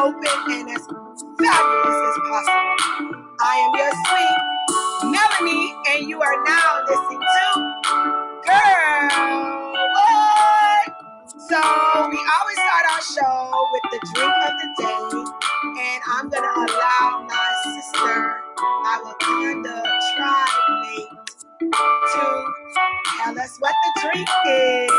open and as fabulous as possible. I am your sweet Melanie, and you are now listening to Girl What? So we always start our show with the drink of the day, and I'm going to allow my sister, my Wakanda tribe mate, to tell us what the drink is.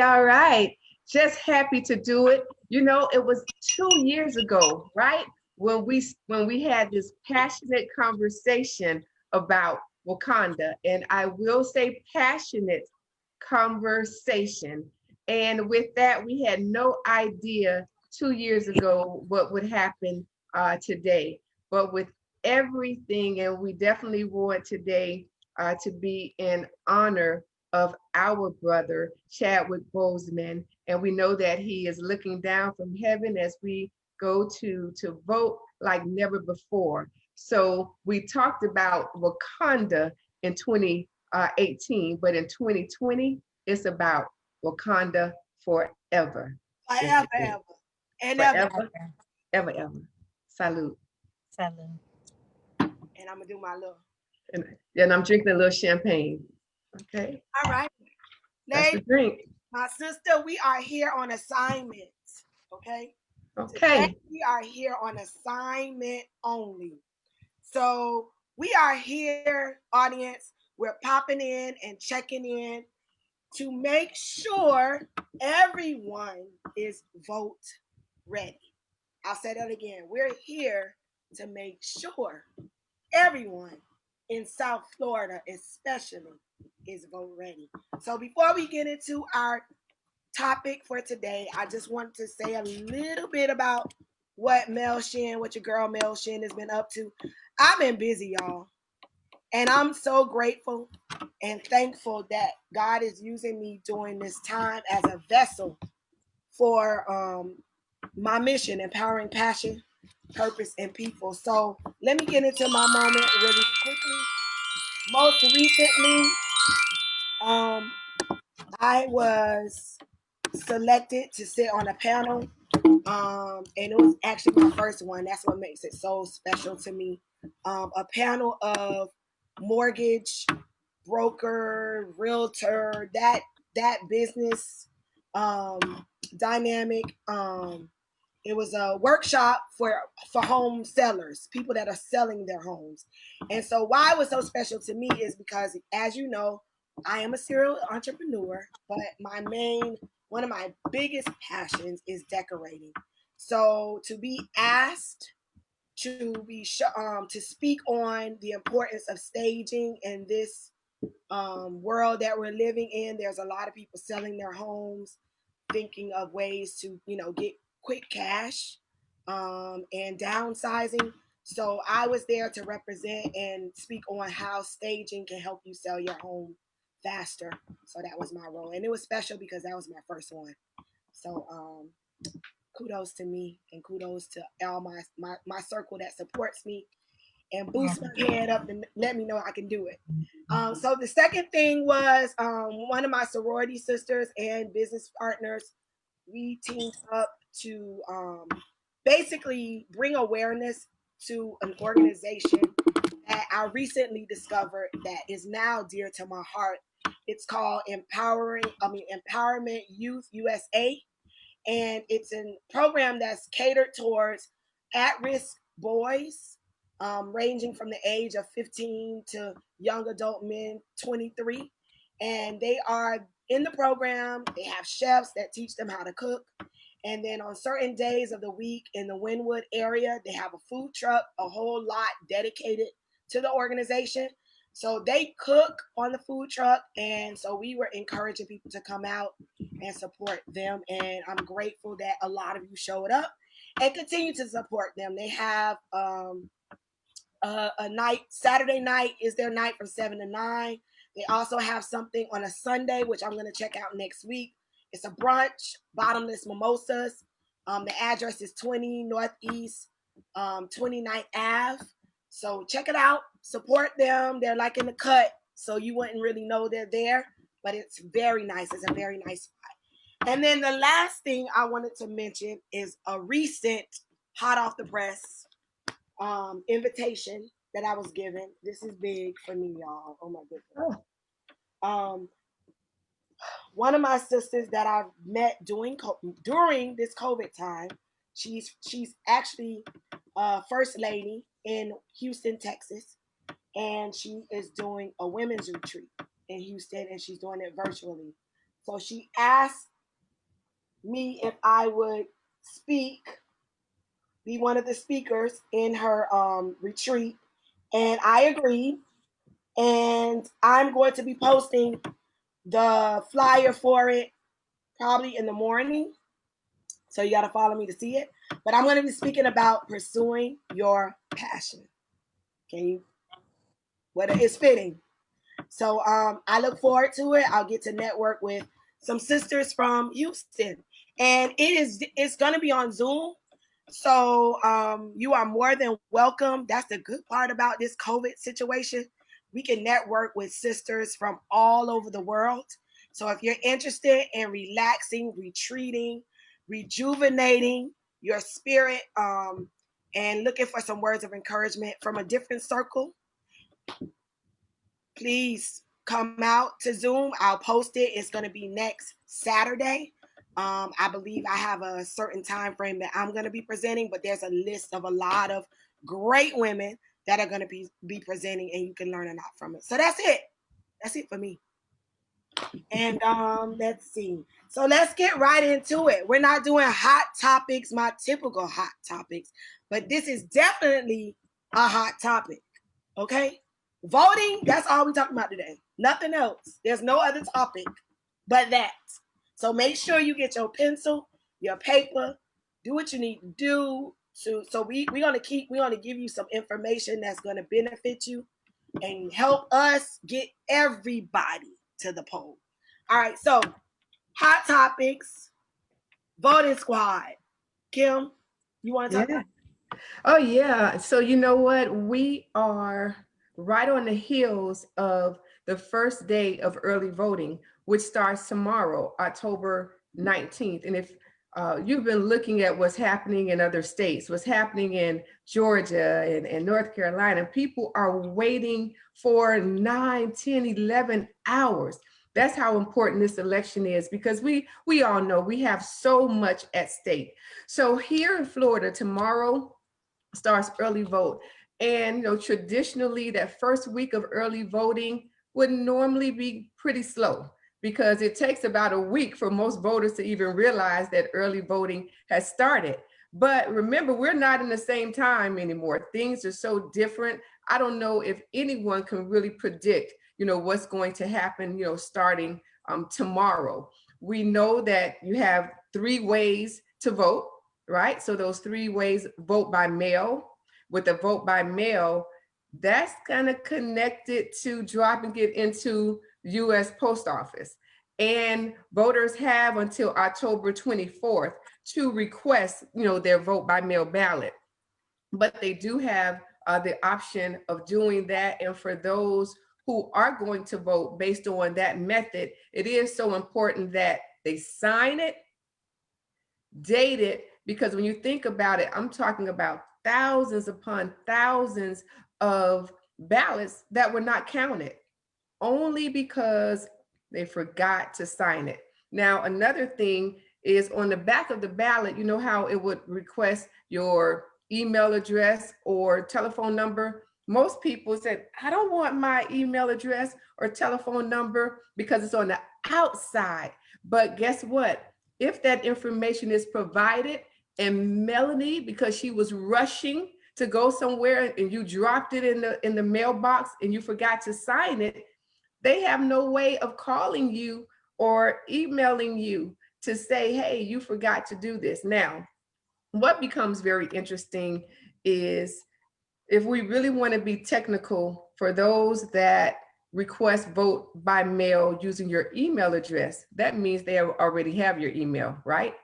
All right. Just happy to do it. You know, it was 2 years ago, right? When we had this passionate conversation about Wakanda, and I will say passionate conversation. And with that, we had no idea 2 years ago what would happen today. But with everything, and we definitely want today to be in honor of our brother, Chadwick Boseman. And we know that he is looking down from heaven as we go to vote like never before. So we talked about Wakanda in 2018, but in 2020, it's about Wakanda forever. Forever, ever. And ever. Ever. Salute. Salute. And I'm going to do my little. And I'm drinking a little champagne. Okay. All right. That's the drink. My sister, we are here on assignment. Okay. Okay. Today we are here on assignment only. So we are here, audience. We're popping in and checking in to make sure everyone is vote ready. I'll say that again. We're here to make sure everyone in South Florida, especially, is vote ready. So before we get into our topic for today, I just want to say a little bit about what your girl Mel Shin has been up to. I've been busy, y'all. And I'm so grateful and thankful that God is using me during this time as a vessel for my mission, empowering passion, purpose, and people. So let me get into my moment really quickly. Most recently, I was selected to sit on a panel, and it was actually my first one. That's what makes it so special to me. A panel of mortgage broker, realtor, that business dynamic. It was a workshop for home sellers, people that are selling their homes. And so why it was so special to me is because, as you know, I am a serial entrepreneur, but one of my biggest passions is decorating. So to be asked to speak on the importance of staging in this world that we're living in, there's a lot of people selling their homes, thinking of ways to get quick cash and downsizing. So I was there to represent and speak on how staging can help you sell your home faster. So that was my role, and it was special because that was my first one. So kudos to me, and kudos to all my circle that supports me and boosts my head up and let me know I can do it. So the second thing was one of my sorority sisters and business partners. We teamed up to basically bring awareness to an organization that I recently discovered that is now dear to my heart. It's called Empowerment Youth USA, and it's a program that's catered towards at-risk boys, ranging from the age of 15 to young adult men, 23. And they are in the program. They have chefs that teach them how to cook. And then on certain days of the week in the Wynwood area, they have a food truck, a whole lot dedicated to the organization. So they cook on the food truck. And so we were encouraging people to come out and support them. And I'm grateful that a lot of you showed up and continue to support them. They have a night, Saturday night is their night from 7 to 9. They also have something on a Sunday, which I'm going to check out next week. It's a brunch, bottomless mimosas. The address is 20 Northeast 29th Ave. So check it out. Support them. They're like in the cut, so you wouldn't really know they're there, but it's very nice. It's a very nice spot. And then the last thing I wanted to mention is a recent hot off the press invitation that I was given. This is big for me, y'all. Oh my goodness. Um, one of my sisters that I've met during this COVID time, she's actually first lady in Houston, Texas, and she is doing a women's retreat in Houston, and she's doing it virtually. So she asked me if I would be one of the speakers in her retreat, and I agreed. And I'm going to be posting the flyer for it probably in the morning. So you got to follow me to see it. But I'm going to be speaking about pursuing your passion. Can you? What is fitting. So I look forward to it. I'll get to network with some sisters from Houston, and it's going to be on Zoom. So you are more than welcome. That's the good part about this COVID situation. We can network with sisters from all over the world. So if you're interested in relaxing, retreating, rejuvenating your spirit, and looking for some words of encouragement from a different circle, please come out to Zoom. I'll post it. It's going to be next Saturday. I believe I have a certain time frame that I'm going to be presenting, but there's a list of a lot of great women that are going to be presenting, and you can learn a lot from it. So that's it. That's it for me. And let's see. So let's get right into it. We're not doing hot topics, my typical hot topics, but this is definitely a hot topic. Okay? Voting, that's all we're talking about today. Nothing else. There's no other topic but that. So make sure you get your pencil, your paper, do what you need to do. So we're gonna give you some information that's gonna benefit you and help us get everybody to the poll. All right, so hot topics, voting squad. Kim, you want to talk about? Oh yeah. So you know what? We are right on the heels of the first day of early voting, which starts tomorrow, October 19th. And if you've been looking at what's happening in other states, what's happening in Georgia and North Carolina, people are waiting for 9, 10, 11 hours. That's how important this election is, because we all know we have so much at stake. So here in Florida tomorrow starts early vote. And you know, traditionally that first week of early voting would normally be pretty slow, because it takes about a week for most voters to even realize that early voting has started. But remember, we're not in the same time anymore. Things are so different. I don't know if anyone can really predict, you know, what's going to happen, you know, starting tomorrow. We know that you have 3 ways to vote, right? So those 3 ways: vote by mail. With the vote by mail, that's kind of connected to dropping it into U.S. Post Office. And voters have until October 24th to request, you know, their vote by mail ballot. But they do have the option of doing that. And for those who are going to vote based on that method, it is so important that they sign it, date it, because when you think about it, I'm talking about thousands upon thousands of ballots that were not counted only because they forgot to sign it. Now, another thing is on the back of the ballot, you know how it would request your email address or telephone number? Most people said, I don't want my email address or telephone number because it's on the outside. But guess what? If that information is provided and Melanie, because she was rushing to go somewhere and you dropped it in the mailbox and you forgot to sign it, they have no way of calling you or emailing you to say, hey, you forgot to do this. Now, what becomes very interesting is, if we really want to be technical, for those that request vote by mail using your email address, that means they already have your email, right?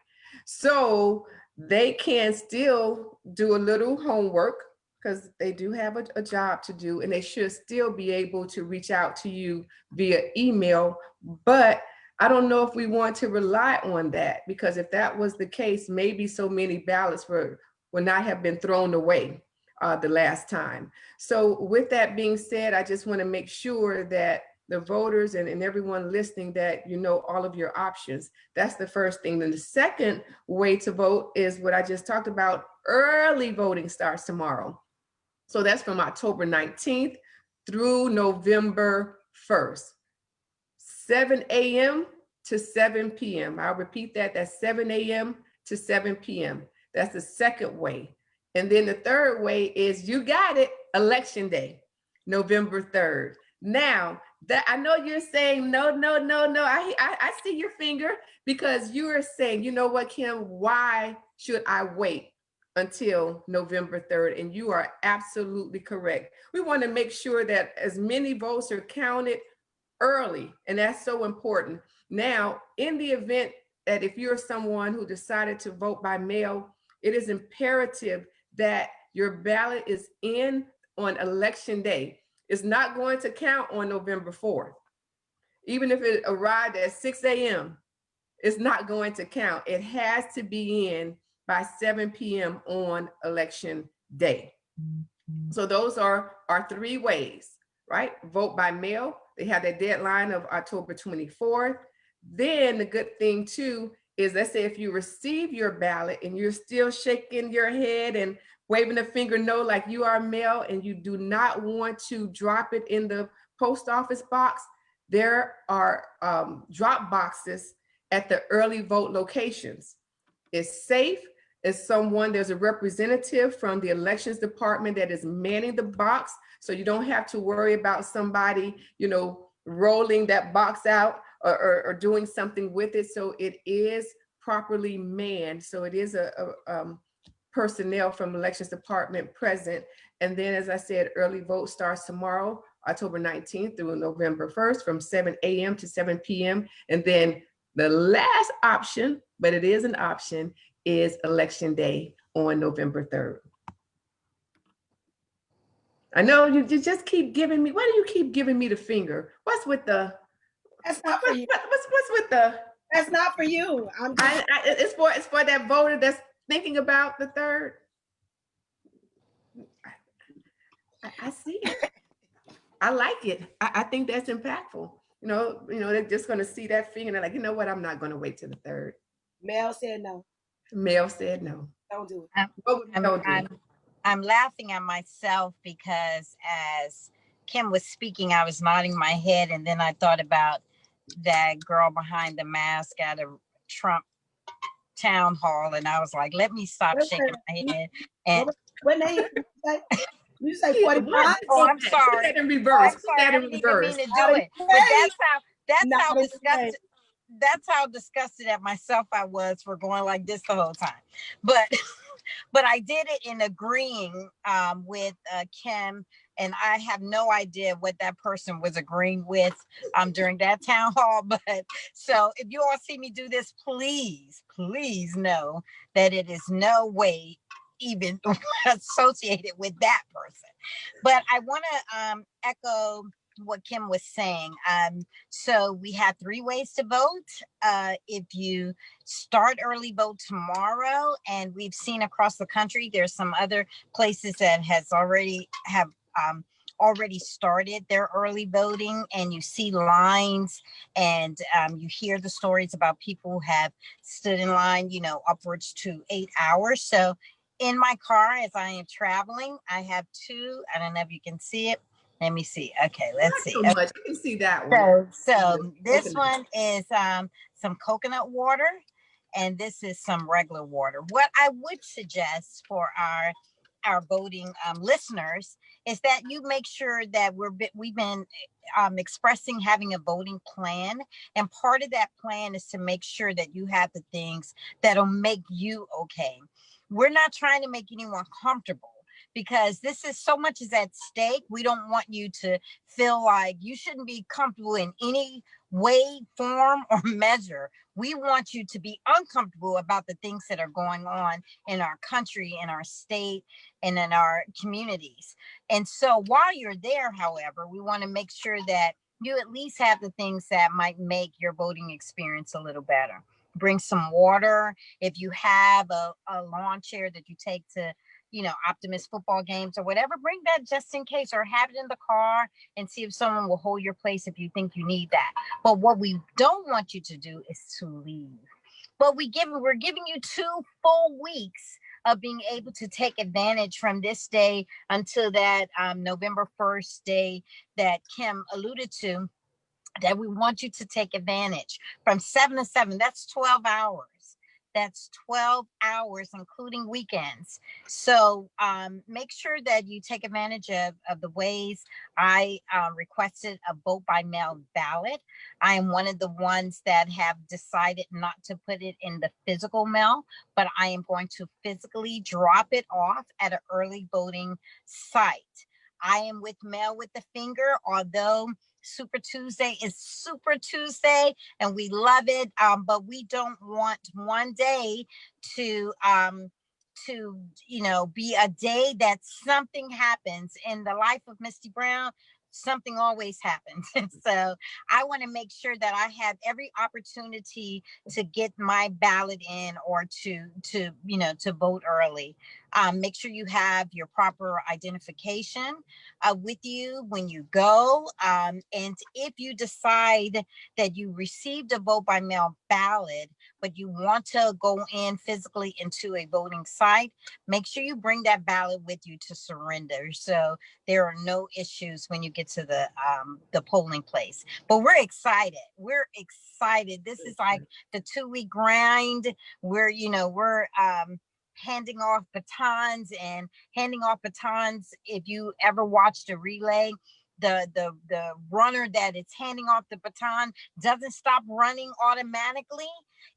So they can still do a little homework, because they do have a job to do, and they should still be able to reach out to you via email. But I don't know if we want to rely on that, because if that was the case, maybe so many ballots would not have been thrown away the last time. So with that being said, I just want to make sure that the voters and everyone listening, that you know all of your options. That's the first thing. Then the second way to vote is what I just talked about. Early voting starts tomorrow. So that's from October 19th through November 1st. 7 a.m. to 7 p.m. I'll repeat that. That's 7 a.m. to 7 p.m. That's the second way. And then the third way is, you got it, Election Day, November 3rd. Now, that I know you're saying, no. I see your finger, because you are saying, you know what, Kim, why should I wait until November 3rd? And you are absolutely correct. We want to make sure that as many votes are counted early, and that's so important. Now, in the event that if you're someone who decided to vote by mail, it is imperative that your ballot is in on Election Day. It's not going to count on November 4th. Even if it arrived at 6 a.m., it's not going to count. It has to be in by 7 p.m. on Election Day. So those are our three ways, right? Vote by mail. They have that deadline of October 24th. Then the good thing too is, let's say if you receive your ballot and you're still shaking your head and waving a finger no, like you are mail, and you do not want to drop it in the post office box, there are drop boxes at the early vote locations. It's safe. There's a representative from the elections department that is manning the box, so you don't have to worry about somebody, rolling that box out or doing something with it. So it is properly manned. So it is a personnel from elections department present. And then, as I said, early vote starts tomorrow, October 19th through November 1st from 7 a.m. to 7 p.m. And then the last option, but it is an option, is Election Day on November 3rd. I know you just keep giving me, why do you keep giving me the finger? What's with the? That's not for you. What's with the? That's not for you. It's for that voter that's thinking about the 3rd. I see it. I like it. I think that's impactful. They're just going to see that finger and they're like, you know what? I'm not going to wait till the 3rd. Mel said no. Mel said no. Don't do it. I'm laughing at myself because as Kim was speaking, I was nodding my head, and then I thought about that girl behind the mask at a Trump town hall, and I was like, let me stop shaking my head. And what name? You say 45? Oh, I'm sorry. Put that in reverse. Put that in reverse. Mean to do it. But that's how disgusted at myself I was for going like this the whole time. But I did it in agreeing with Kim, and I have no idea what that person was agreeing with during that town hall. But so if you all see me do this, please know that it is no way even associated with that person. But I want to echo what Kim was saying. So we have 3 ways to vote. If you start early vote tomorrow, and we've seen across the country, there's some other places that have already started their early voting, and you see lines, and you hear the stories about people who have stood in line, upwards to 8 hours. So in my car, as I am traveling, I have 2. I don't know if you can see it. Let me see. Okay, let's see. So much. You can see that one. So this one is some coconut water, and this is some regular water. What I would suggest for our voting listeners is that you make sure that we've been expressing having a voting plan, and part of that plan is to make sure that you have the things that'll make you okay. We're not trying to make anyone comfortable, because this is so much is at stake. We don't want you to feel like you shouldn't be comfortable in any way, form, or measure. We want you to be uncomfortable about the things that are going on in our country, in our state, and in our communities. And so while you're there, however, we want to make sure that you at least have the things that might make your voting experience a little better. Bring some water. If you have a lawn chair that you take to, Optimus football games or whatever, bring that just in case, or have it in the car and see if someone will hold your place if you think you need that. But what we don't want you to do is to leave. But we're giving you 2 full weeks of being able to take advantage from this day until that November 1st day that Kim alluded to, that we want you to take advantage from 7 to 7. That's 12 hours. That's 12 hours, including weekends. So make sure that you take advantage of the ways. I requested a vote by mail ballot. I am one of the ones that have decided not to put it in the physical mail, but I am going to physically drop it off at an early voting site. I am with Mail with the Finger, although Super Tuesday is Super Tuesday and we love it, but we don't want one day to be a day that something happens in the life of Misty Brown. Something always happens. And so I want to make sure that I have every opportunity to get my ballot in, or to vote early. Make sure you have your proper identification with you when you go. And if you decide that you received a vote by mail ballot, but you want to go in physically into a voting site, make sure you bring that ballot with you to surrender. So there are no issues when you get to the polling place. But we're excited. We're excited. This is like the 2-week grind. We're handing off batons. If you ever watched a relay, the runner that is handing off the baton doesn't stop running automatically.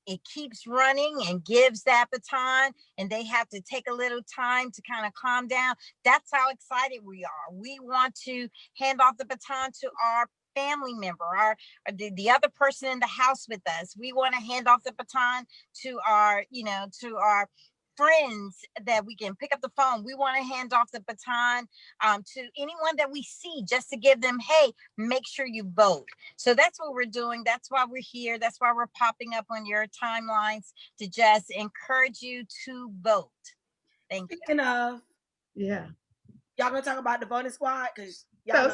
It keeps running and gives that baton, and they have to take a little time to kind of calm down. That's how excited we are. We want to hand off the baton to our family member, the other person in the house with us. We want to hand off the baton to our friends that we can pick up the phone. We want to hand off the baton to anyone that we see, just to give them, hey, make sure you vote. So that's what we're doing. That's why we're here. That's why we're popping up on your timelines, to just encourage you to vote. Thank you. Speaking of, Yeah. y'all gonna talk about the voting squad? Because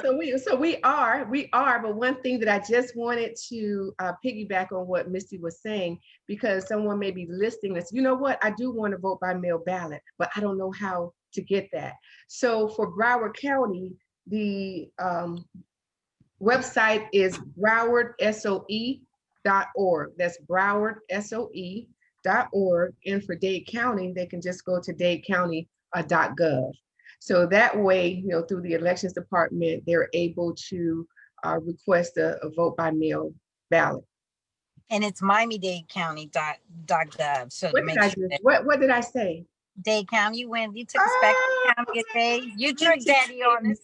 So we are, but one thing that I just wanted to piggyback on what Misty was saying, because someone may be listening this, you know what, I do want to vote by mail ballot, but I don't know how to get that. So for Broward County, the website is browardsoe.org. That's browardsoe.org. And for Dade County, they can just go to dadecounty.gov. So that way, through the elections department, they're able to request a vote by mail ballot. And it's miamidadecounty.gov. So what did I say? Dade County, you took us back to county today. You tricked Daddy on us.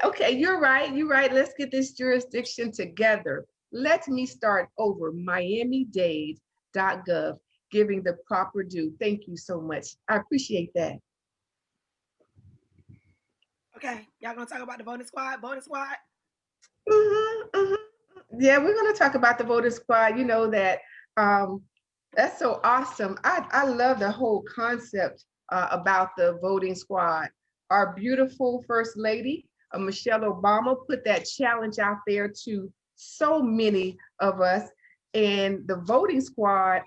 Okay, you're right. Let's get this jurisdiction together. Let me start over. miamidade.gov, giving the proper due. Thank you so much. I appreciate that. Okay, y'all gonna talk about the voting squad? Yeah, we're gonna talk about the voting squad. You know that that's so awesome. I love the whole concept about the voting squad. Our beautiful First Lady, Michelle Obama, put that challenge out there to so many of us. And the voting squad,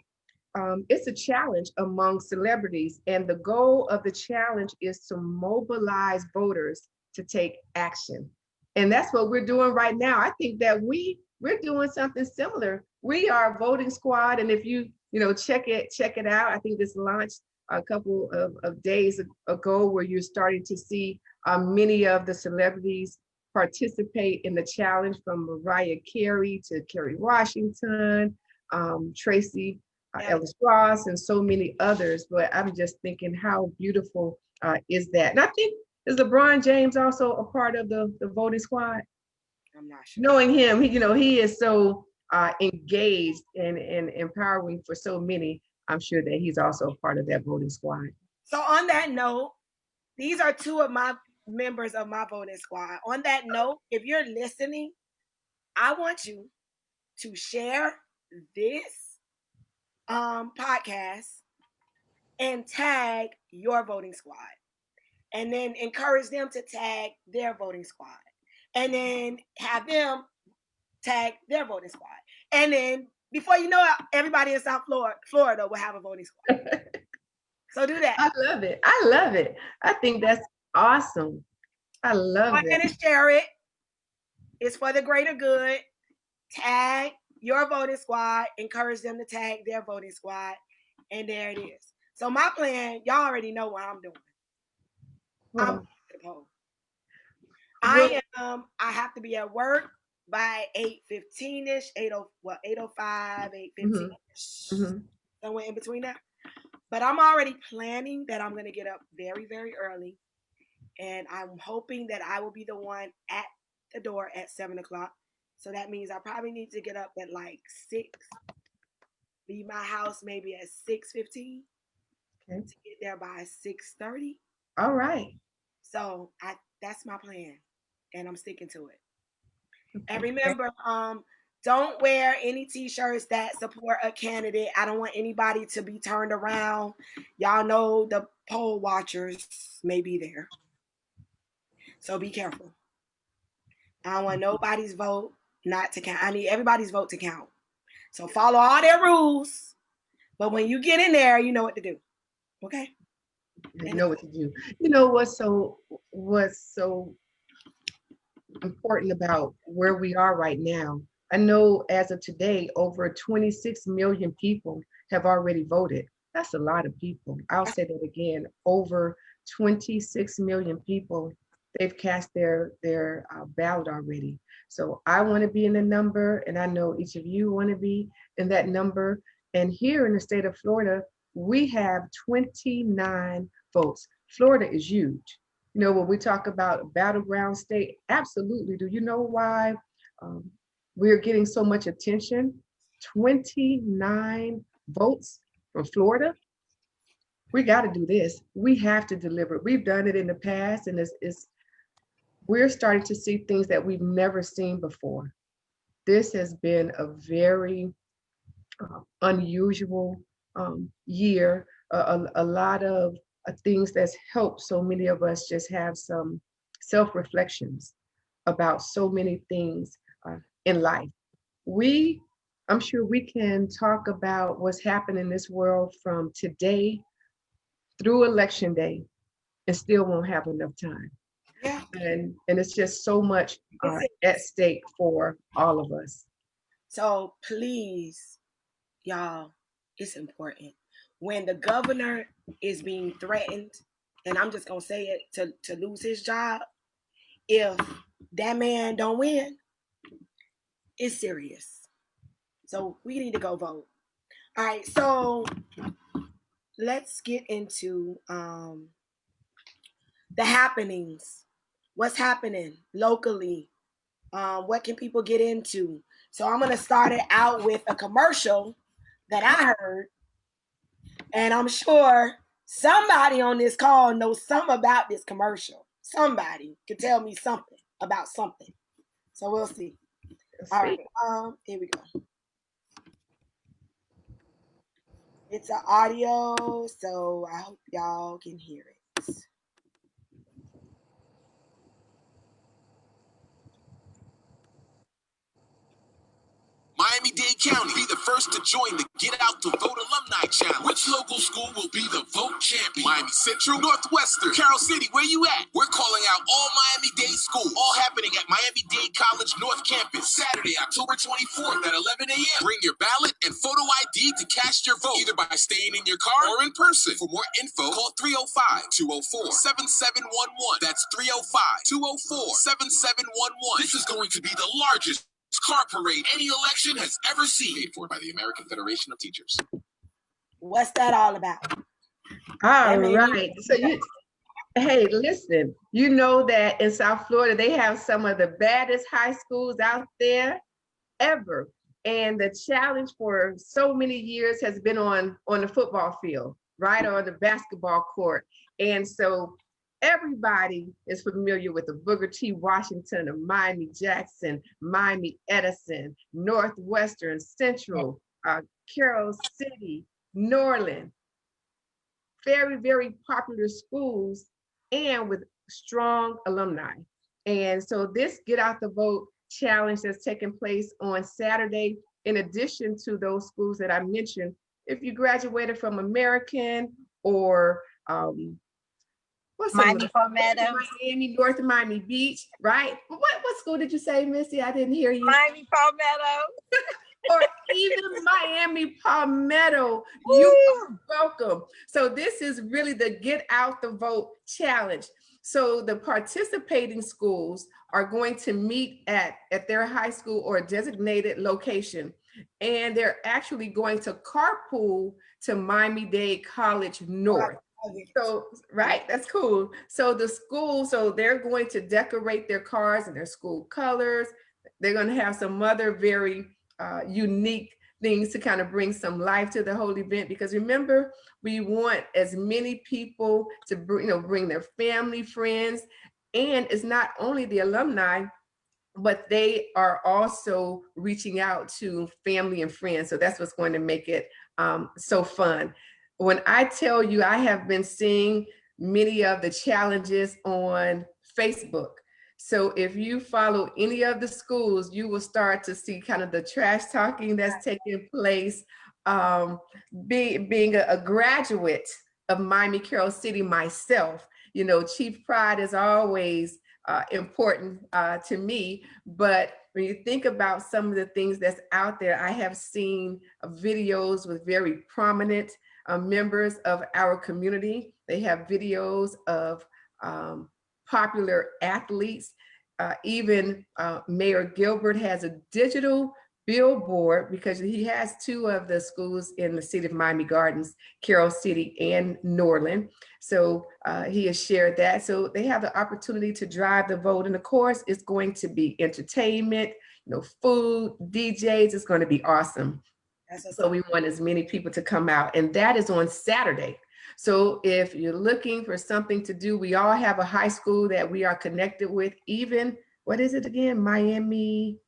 it's a challenge among celebrities. And the goal of the challenge is to mobilize voters to take action. And that's what we're doing right now. I think that we're doing something similar. We are a voting squad. And if you check it out, I think this launched a couple of days ago, where you're starting to see many of the celebrities participate in the challenge, from Mariah Carey to Kerry Washington, Tracy Ellis Ross, and so many others. But I'm just thinking, how beautiful is that? And I think, is LeBron James also a part of the voting squad? I'm not sure. Knowing him, he is so engaged and empowering for so many. I'm sure that he's also a part of that voting squad. So on that note, these are two of my members of my voting squad. On that note, if you're listening, I want you to share this podcast and tag your voting squad, and then encourage them to tag their voting squad, and then have them tag their voting squad, and then before you know it, everybody in South Florida will have a voting squad. So do that. I love it. I love it. I think that's awesome. I love Go ahead it. and share it. It's for the greater good. Tag your voting squad. Encourage them to tag their voting squad. And there it is. So my plan, y'all already know what I'm doing. Well, I have to be at work by 8:15ish, 8:05, 8:15, somewhere in between that. But I'm already planning that I'm gonna get up very, very early. And I'm hoping that I will be the one at the door at 7:00. So that means I probably need to get up at like 6, leave my house maybe at 6:15 to get there by 6:30. All right. So that's my plan, and I'm sticking to it. And remember, don't wear any t-shirts that support a candidate. I don't want anybody to be turned around. Y'all know the poll watchers may be there. So be careful. I don't want nobody's vote not to count. I need everybody's vote to count. So follow all their rules. But when you get in there, you know what to do. Okay? You know what to do. You know what's so important about where we are right now? I know as of today, over 26 million people have already voted. That's a lot of people. I'll say that again. Over 26 million people, they've cast their ballot already. So I want to be in the number, and I know each of you want to be in that number. And here in the state of Florida, we have 29 votes. Florida is huge. You know, when we talk about a battleground state, absolutely. Do you know why we're getting so much attention? 29 votes from Florida. We got to do this. We have to deliver. We've done it in the past, and we're starting to see things that we've never seen before. This has been a very unusual year. A lot of things that's helped so many of us just have some self-reflections about so many things in life. I'm sure we can talk about what's happening in this world from today through election day and still won't have enough time. Yeah. And it's just so much at stake for all of us. So please, y'all, it's important. When the governor is being threatened, and I'm just gonna say it, to lose his job, if that man don't win, it's serious. So we need to go vote. All right, so let's get into the happenings. What's happening locally? What can people get into? So I'm gonna start it out with a commercial that I heard, and I'm sure somebody on this call knows something about this commercial. Somebody could tell me something about something. So we'll see. All right, here we go. It's an audio, so I hope y'all can hear it. Miami-Dade County, be the first to join the Get Out to Vote Alumni Challenge. Which local school will be the vote champion? Miami Central, Northwestern, Carroll City, where you at? We're calling out all Miami-Dade schools, all happening at Miami-Dade College North Campus, Saturday, October 24th at 11 a.m. Bring your ballot and photo ID to cast your vote, either by staying in your car or in person. For more info, call 305-204-7711. That's 305-204-7711. This is going to be the largest car parade any election has ever seen. Paid for by the American Federation of Teachers. What's that all about? All right. So hey, listen, you know that in South Florida, they have some of the baddest high schools out there ever. And the challenge for so many years has been on the football field, right? Or on the basketball court. And so everybody is familiar with the Booker T. Washington of Miami Jackson, Miami Edison, Northwestern, Central, Carroll City, Norland. Very, very popular schools and with strong alumni. And so this Get Out the Vote challenge that's taking place on Saturday, in addition to those schools that I mentioned, if you graduated from American or what's Miami Palmetto. Miami, North Miami Beach, right? What school did you say, Missy? I didn't hear you. Miami Palmetto. Or even Miami Palmetto, you are welcome. So this is really the Get Out the Vote challenge. So the participating schools are going to meet at their high school or designated location, and they're actually going to carpool to Miami-Dade College North. So, right, that's cool. So the school, so they're going to decorate their cars in their school colors. They're going to have some other very unique things to kind of bring some life to the whole event, because remember, we want as many people to bring their family, friends, and it's not only the alumni, but they are also reaching out to family and friends. So that's what's going to make it so fun. When I tell you, I have been seeing many of the challenges on Facebook. So if you follow any of the schools, you will start to see kind of the trash talking that's taking place. Being a graduate of Miami Carroll City myself, Chief Pride is always important to me. But when you think about some of the things that's out there, I have seen videos with very prominent members of our community. They have videos of popular athletes. Even Mayor Gilbert has a digital billboard, because he has two of the schools in the city of Miami Gardens, Carroll City and Norland. So he has shared that. So they have the opportunity to drive the vote. And of course, it's going to be entertainment, food, DJs. It's going to be awesome. So we want as many people to come out. And that is on Saturday. So if you're looking for something to do, we all have a high school that we are connected with. Even, what is it again? Miami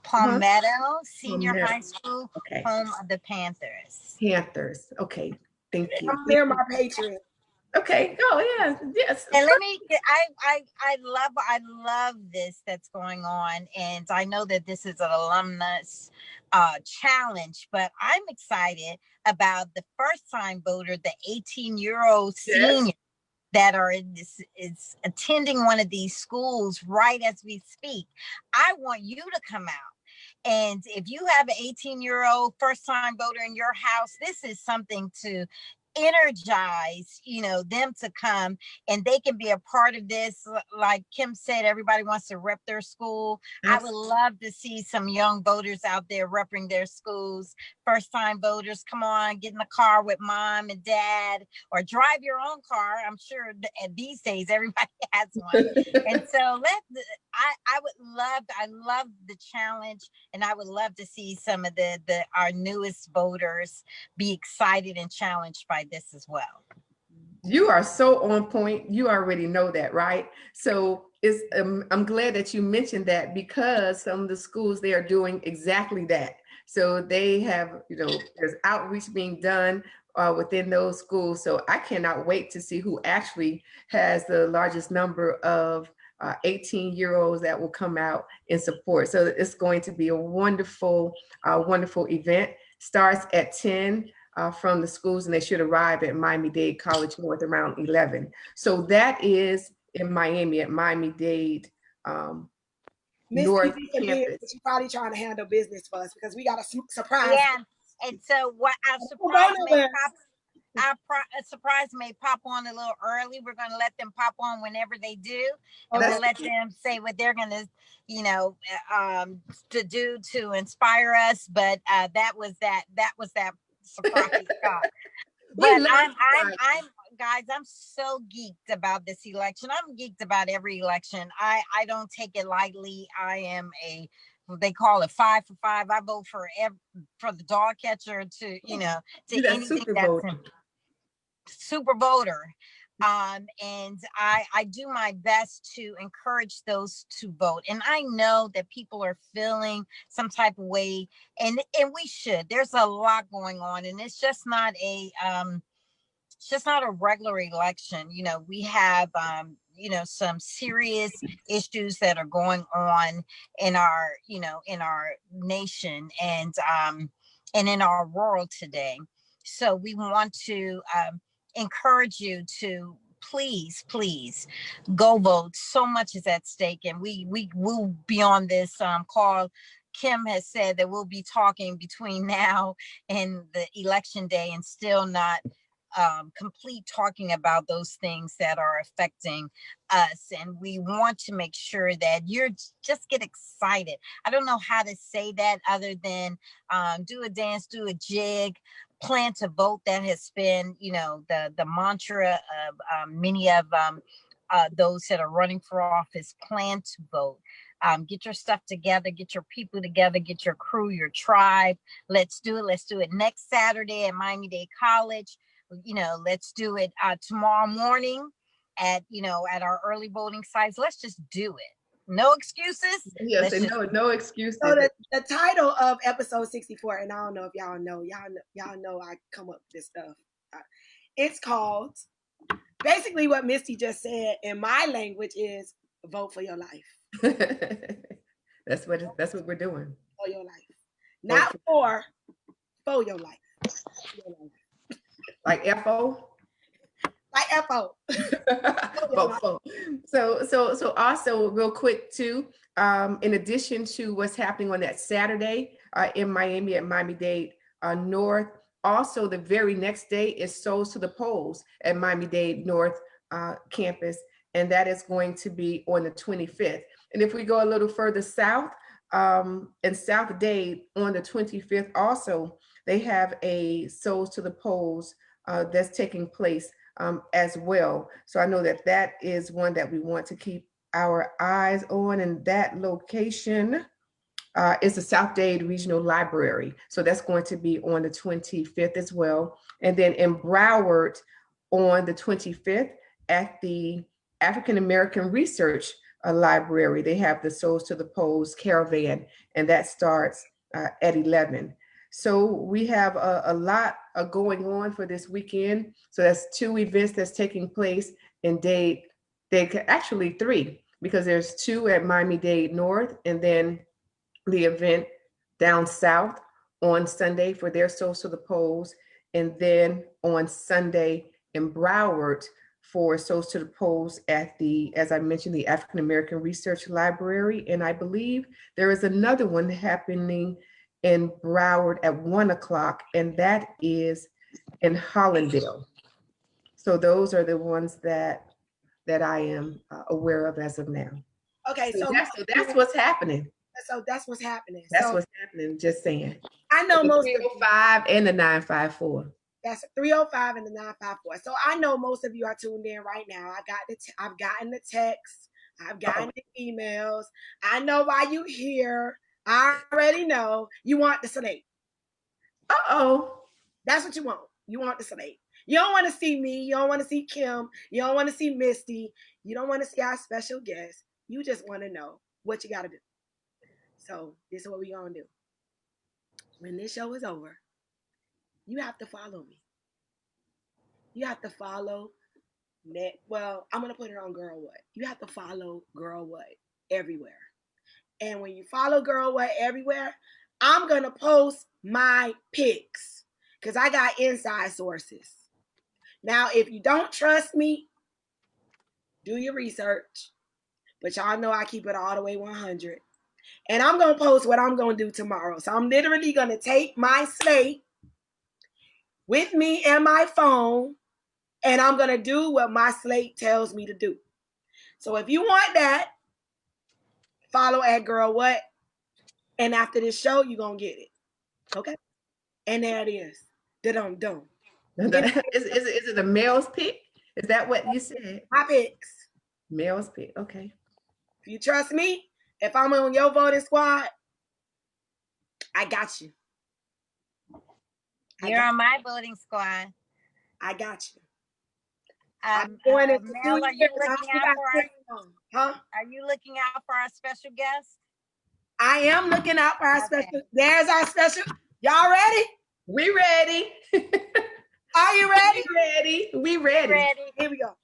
Palmetto Senior Palmetto. High School, okay. Home of the Panthers. Panthers. Okay. Thank you. I'm near my Patriots. Okay. Oh yeah. Yes. And I love this that's going on, and I know that this is an alumnus challenge, but I'm excited about the first-time voter, the 18-year-old senior that is attending one of these schools right as we speak. I want you to come out. And if you have an 18-year-old first-time voter in your house, this is something to energize, them to come, and they can be a part of this. Like Kim said, everybody wants to rep their school. Yes. I would love to see some young voters out there repping their schools. First-time voters, come on, get in the car with mom and dad, or drive your own car. I'm sure these days everybody has one. And so I love the challenge, and I would love to see some of our newest voters be excited and challenged by this as well. You are so on point. You already know that, right? So I'm glad that you mentioned that, because some of the schools, they are doing exactly that. So they have, there's outreach being done within those schools. So I cannot wait to see who actually has the largest number of 18-year-olds that will come out in support. So it's going to be a wonderful, wonderful event. Starts at 10 from the schools, and they should arrive at Miami-Dade College North around 11. So that is in Miami, at Miami-Dade North campus. She's probably trying to handle business for us, because we got a surprise. Yeah, and so what our surprise may pop on a little early. We're going to let them pop on whenever they do, and we'll let them say what they're going to, to do to inspire us. But that was that surprise. But I'm so geeked about this election. I'm geeked about every election. I don't take it lightly. I am they call it 5 for 5. I vote for the dog catcher to anything that's super voter. And I do my best to encourage those to vote. And I know that people are feeling some type of way, and we should. There's a lot going on, and it's just not a regular election. You know, we have some serious issues that are going on in our in our nation, and in our world today. So we want to encourage you to please go vote. So much is at stake, and we will be on this call. Kim has said that we'll be talking between now and the election day, and still not complete talking about those things that are affecting us. And we want to make sure that you're just get excited. I don't know how to say that other than do a dance, do a jig, plan to vote. That has been, the mantra of many of those that are running for office. Plan to vote. Get your stuff together, get your people together, get your crew, your tribe. Let's do it. Let's do it next Saturday at Miami-Dade College. Let's do it tomorrow morning at our early voting sites. Let's just do it. No excuses. Yes, and no excuses. So the title of episode 64, and I don't know if y'all know I come up with this stuff. It's called, basically what Misty just said in my language is vote for your life. That's what we're doing. For your life. Not for your life. For your life. Like FO? Like FO. So also real quick too, in addition to what's happening on that Saturday in Miami at Miami-Dade North, also the very next day is Souls to the Polls at Miami-Dade North campus, and that is going to be on the 25th. And if we go a little further south, in South Dade on the 25th also, they have a Souls to the Polls that's taking place as well. So I know that is one that we want to keep our eyes on, and that location is the South Dade Regional Library. So that's going to be on the 25th as well. And then in Broward on the 25th at the African American Research Library, they have the Souls to the Polls Caravan, and that starts at 11. So we have a lot going on for this weekend. So that's 2 events that's taking place in Dade. Actually 3, because there's 2 at Miami-Dade North, and then the event down south on Sunday for their Souls to the Polls, and then on Sunday in Broward for Souls to the Polls at the, as I mentioned, the African American Research Library. And I believe there is another one happening in Broward at 1 o'clock, and that is in Hollandale. So those are the ones that I am aware of as of now. Okay, so that's what's happening. So that's what's happening. That's what's happening. Just saying. I know the most 305 and the 954. That's 305 and the 954. So I know most of you are tuned in right now. I've gotten the text. I've gotten the emails. I know why you here. I already know you want the slate. That's what you want. You want the slate. You don't want to see me. You don't want to see Kim. You don't want to see Misty. You don't want to see our special guest. You just want to know what you got to do. So this is what we're going to do. When this show is over, you have to follow me. You have to follow I'm going to put it on Girl What. You have to follow Girl What everywhere. And when you follow Girl What everywhere, I'm going to post my pics because I got inside sources. Now, if you don't trust me, do your research. But y'all know I keep it all the way 100. And I'm going to post what I'm going to do tomorrow. So I'm literally going to take my slate with me and my phone, and I'm going to do what my slate tells me to do. So if you want that, follow at Girl What. And after this show, you're going to get it. Okay? And there it is. Da-dum-dum. Is it a male's pick? Is that what you said? My picks. Male's pick. Okay. If you trust me, if I'm on your voting squad, I got you. You're on my voting squad. I got you. I'm going into Mel, 2 are you years. I looking only out got for our, 6 months. Huh? are you looking out for our special guest? I am looking out for our Okay. special. There's our special. Y'all ready? We ready. Are you ready? We ready. We ready. Ready? Here we go.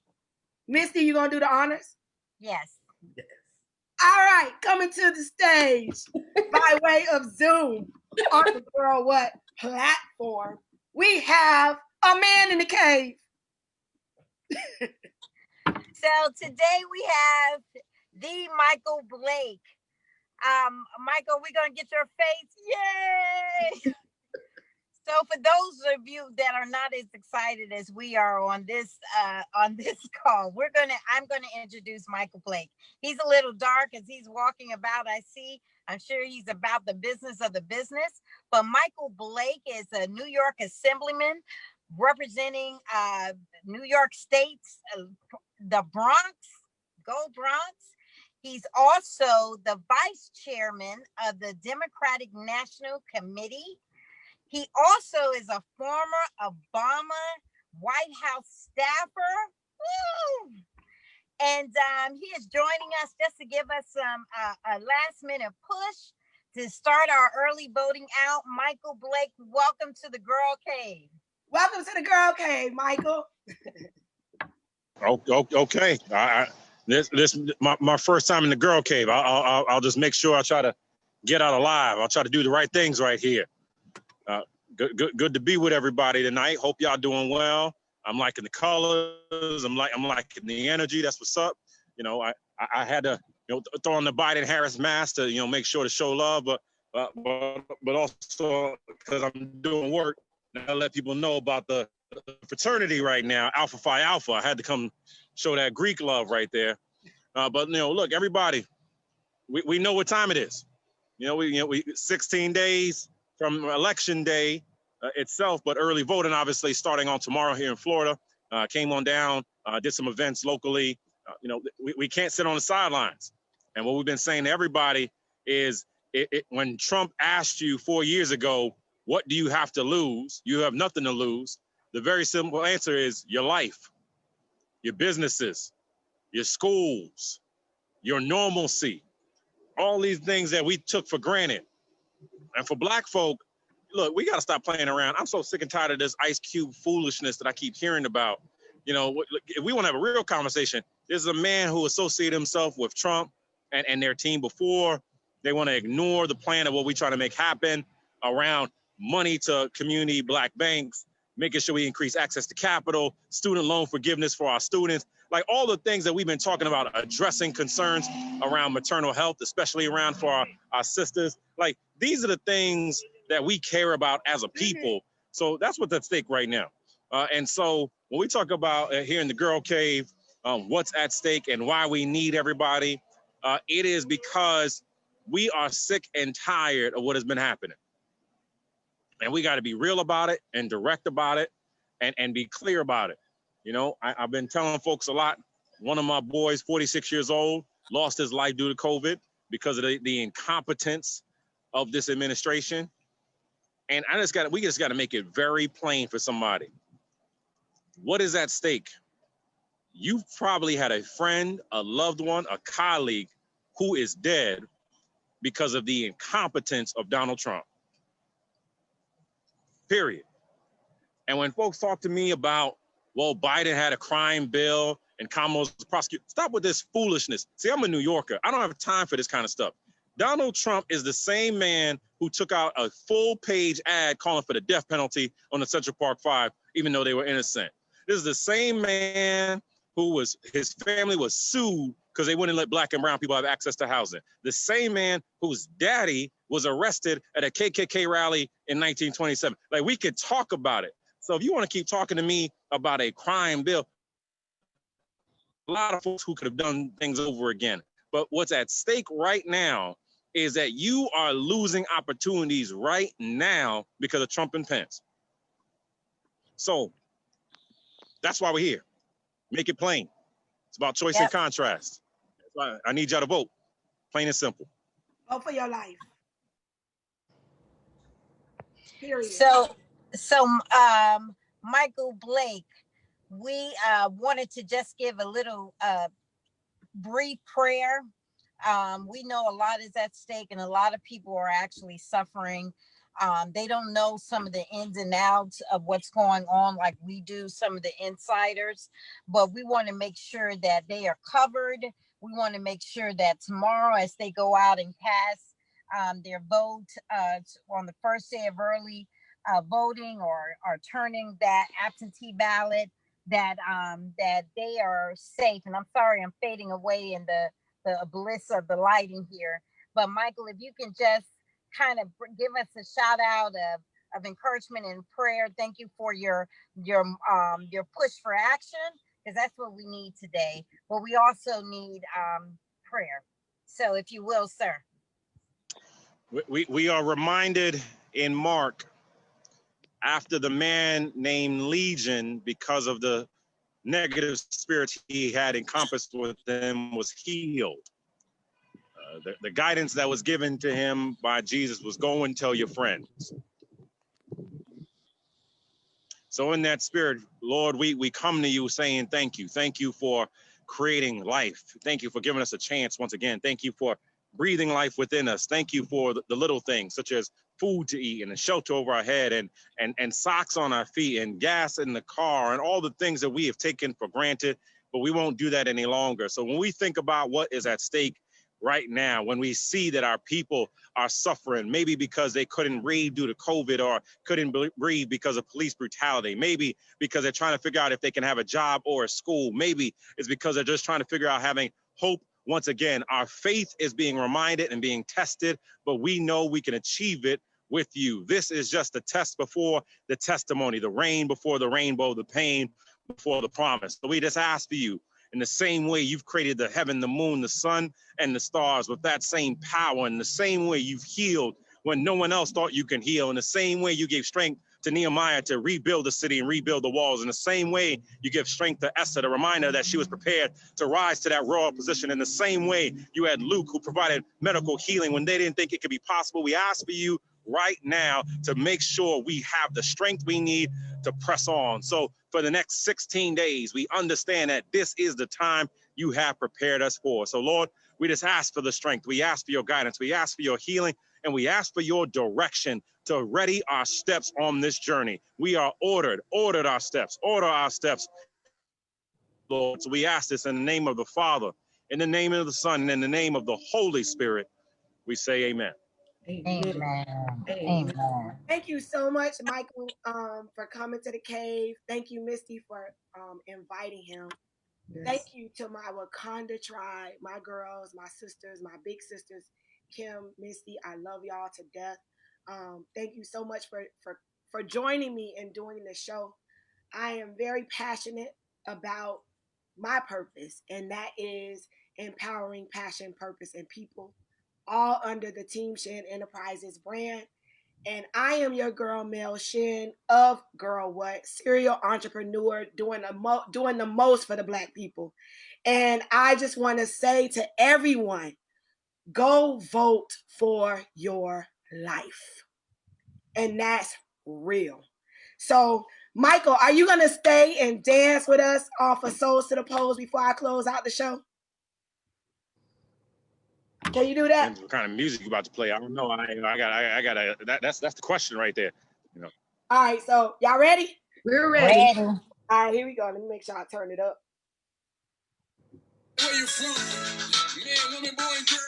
Misty, you gonna do the honors? Yes. All right, coming to the stage by way of Zoom on the Girl What platform, we have a man in the cave. So today we have the Michael Blake. Michael, we're gonna get your face. Yay! So for those of you that are not as excited as we are on this call, I'm gonna introduce Michael Blake. He's a little dark as he's walking about. I'm sure he's about the business of the business. But Michael Blake is a New York assemblyman representing New York State's the Bronx, go Bronx. He's also the vice chairman of the Democratic National Committee. He also is a former Obama White House staffer. Woo! And he is joining us just to give us some a last minute push to start our early voting out. Michael Blake, welcome to the Girl Cave. Welcome to the Girl Cave, Michael. Okay. This my first time in the Girl Cave. I'll just make sure I try to get out alive. I'll try to do the right things right here. Good to be with everybody tonight. Hope y'all doing well. I'm liking the colors. I'm liking the energy. That's what's up. You know, I had to throw on the Biden-Harris mask to make sure to show love, but also because I'm doing work, I let people know about the fraternity right now, Alpha Phi Alpha. I had to come show that Greek love right there. But look, everybody, we know what time it is. We 16 days from election day itself, but early voting obviously starting on tomorrow here in Florida. Came on down, did some events locally. We can't sit on the sidelines. And what we've been saying to everybody is, when Trump asked you 4 years ago, what do you have to lose? You have nothing to lose. The very simple answer is your life, your businesses, your schools, your normalcy, all these things that we took for granted. And for Black folk, look, we got to stop playing around. I'm so sick and tired of this Ice Cube foolishness that I keep hearing about. If we want to have a real conversation, there's a man who associated himself with Trump and their team before. They want to ignore the plan of what we try to make happen around money to community Black banks, making sure we increase access to capital, student loan forgiveness for our students, like all the things that we've been talking about, addressing concerns around maternal health, especially around for our sisters. Like, these are the things that we care about as a people. So that's what's at stake right now. And so when we talk about here in the Girl Cave, what's at stake and why we need everybody, it is because we are sick and tired of what has been happening. And we got to be real about it and direct about it and be clear about it. I've been telling folks a lot. One of my boys, 46 years old, lost his life due to COVID because of the incompetence of this administration. And we just got to make it very plain for somebody. What is at stake? You've probably had a friend, a loved one, a colleague who is dead because of the incompetence of Donald Trump. Period. And when folks talk to me about, well, Biden had a crime bill and Kamala's prosecuted, stop with this foolishness. See, I'm a New Yorker. I don't have time for this kind of stuff. Donald Trump is the same man who took out a full-page ad calling for the death penalty on the Central Park Five, even though they were innocent. This is the same man his family was sued because they wouldn't let Black and brown people have access to housing. The same man whose daddy was arrested at a KKK rally in 1927. Like, we could talk about it. So if you want to keep talking to me about a crime bill, a lot of folks who could have done things over again. But what's at stake right now is that you are losing opportunities right now because of Trump and Pence. So that's why we're here. Make it plain. It's about choice and contrast. That's why I need y'all to vote. Plain and simple. Vote for your life. Period. So Michael Blake, we wanted to just give a little brief prayer. We know a lot is at stake and a lot of people are actually suffering. They don't know some of the ins and outs of what's going on like we do, some of the insiders, but we want to make sure that they are covered. We want to make sure that tomorrow, as they go out and cast their vote on the first day of early voting or turning that absentee ballot, that they are safe. And I'm sorry, I'm fading away in the bliss of the lighting here. But Michael, if you can just kind of give us a shout out of encouragement and prayer. Thank you for your push for action, because that's what we need today. But we also need prayer. So if you will, sir. We are reminded in Mark, after the man named Legion, because of the negative spirits he had encompassed with him, was healed. The guidance that was given to him by Jesus was go and tell your friends. So in that spirit, Lord, we come to you saying thank you. Thank you for creating life. Thank you for giving us a chance once again. Thank you for breathing life within us. Thank you for the little things, such as food to eat and a shelter over our head and socks on our feet and gas in the car and all the things that we have taken for granted, but we won't do that any longer. So when we think about what is at stake right now, when we see that our people are suffering, maybe because they couldn't breathe due to COVID or couldn't breathe because of police brutality, maybe because they're trying to figure out if they can have a job or a school, maybe it's because they're just trying to figure out having hope. Once again, our faith is being reminded and being tested, but we know we can achieve it with you. This is just a test before the testimony, the rain before the rainbow, the pain before the promise. So we just ask for you, in the same way you've created the heaven, the moon, the sun, and the stars with that same power, in the same way you've healed when no one else thought you can heal, in the same way you gave strength to Nehemiah to rebuild the city and rebuild the walls, in the same way you give strength to Esther, to remind her that she was prepared to rise to that royal position, in the same way you had Luke, who provided medical healing when they didn't think it could be possible. We ask for you right now to make sure we have the strength we need to press on. So for the next 16 days, we understand that this is the time you have prepared us for. So Lord, we just ask for the strength. We ask for your guidance. We ask for your healing, and we ask for your direction to ready our steps on this journey. We are ordered our steps, order our steps, Lord. So we ask this in the name of the Father, in the name of the Son, and in the name of the Holy Spirit. We say amen. Amen. Amen. Thank you so much, Michael, for coming to the cave. Thank you, Misty, for inviting him. Yes. Thank you to my Wakanda tribe, my girls, my sisters, my big sisters, Kim, Misty. I love y'all to death. Thank you so much for joining me and doing the show. I am very passionate about my purpose, and that is empowering passion, purpose, and people, all under the Team Shin Enterprises brand. And I am your girl, Mel Shin of Girl What, serial entrepreneur, doing the most for the Black people. And I just want to say to everyone, go vote for your life. And that's real. So, Michael, are you going to stay and dance with us off of Souls to the Pose before I close out the show? Can you do that? What kind of music you about to play? I don't know. I got. That's the question right there. You know. All right. So y'all ready? We're ready. All right. Here we go. Let me make sure I turn it up. Where you from? Man, woman, boy, and girl.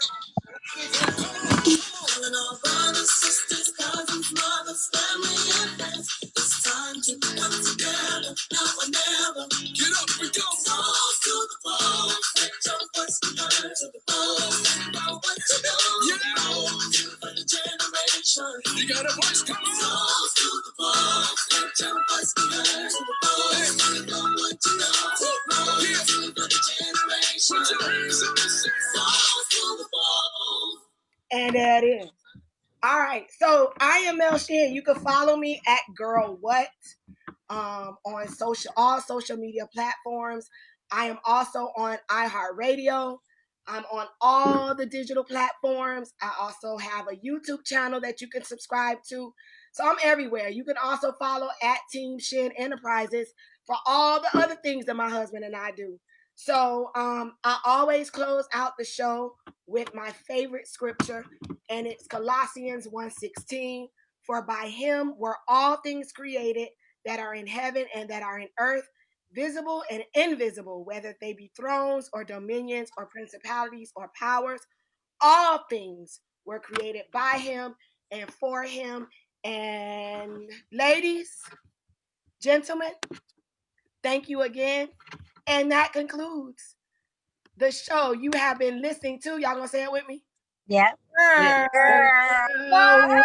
Calling all brothers, sisters, cousins, mothers, family, and friends. It's time to come together, now or never. Get up and go. Souls to the ball. Let your voice be heard to the ball. Know what to do. Yeah. For the generation. You got a voice, come on. Souls to the ball. Let your voice be heard to the ball. Know what to do. Yeah. For the generation. Put your hands on the set. Souls to the ball. And that is. All right. So I am Mel Shin. You can follow me at Girl What on all social media platforms. I am also on iHeartRadio. I'm on all the digital platforms. I also have a YouTube channel that you can subscribe to. So I'm everywhere. You can also follow at Team Shin Enterprises for all the other things that my husband and I do. So I always close out the show with my favorite scripture, and it's Colossians 1:16. For by him were all things created that are in heaven and that are in earth, visible and invisible, whether they be thrones or dominions or principalities or powers. All things were created by him and for him. And ladies, gentlemen, thank you again. And that concludes the show you have been listening to. Y'all gonna say it with me? Yeah. Let Girl. go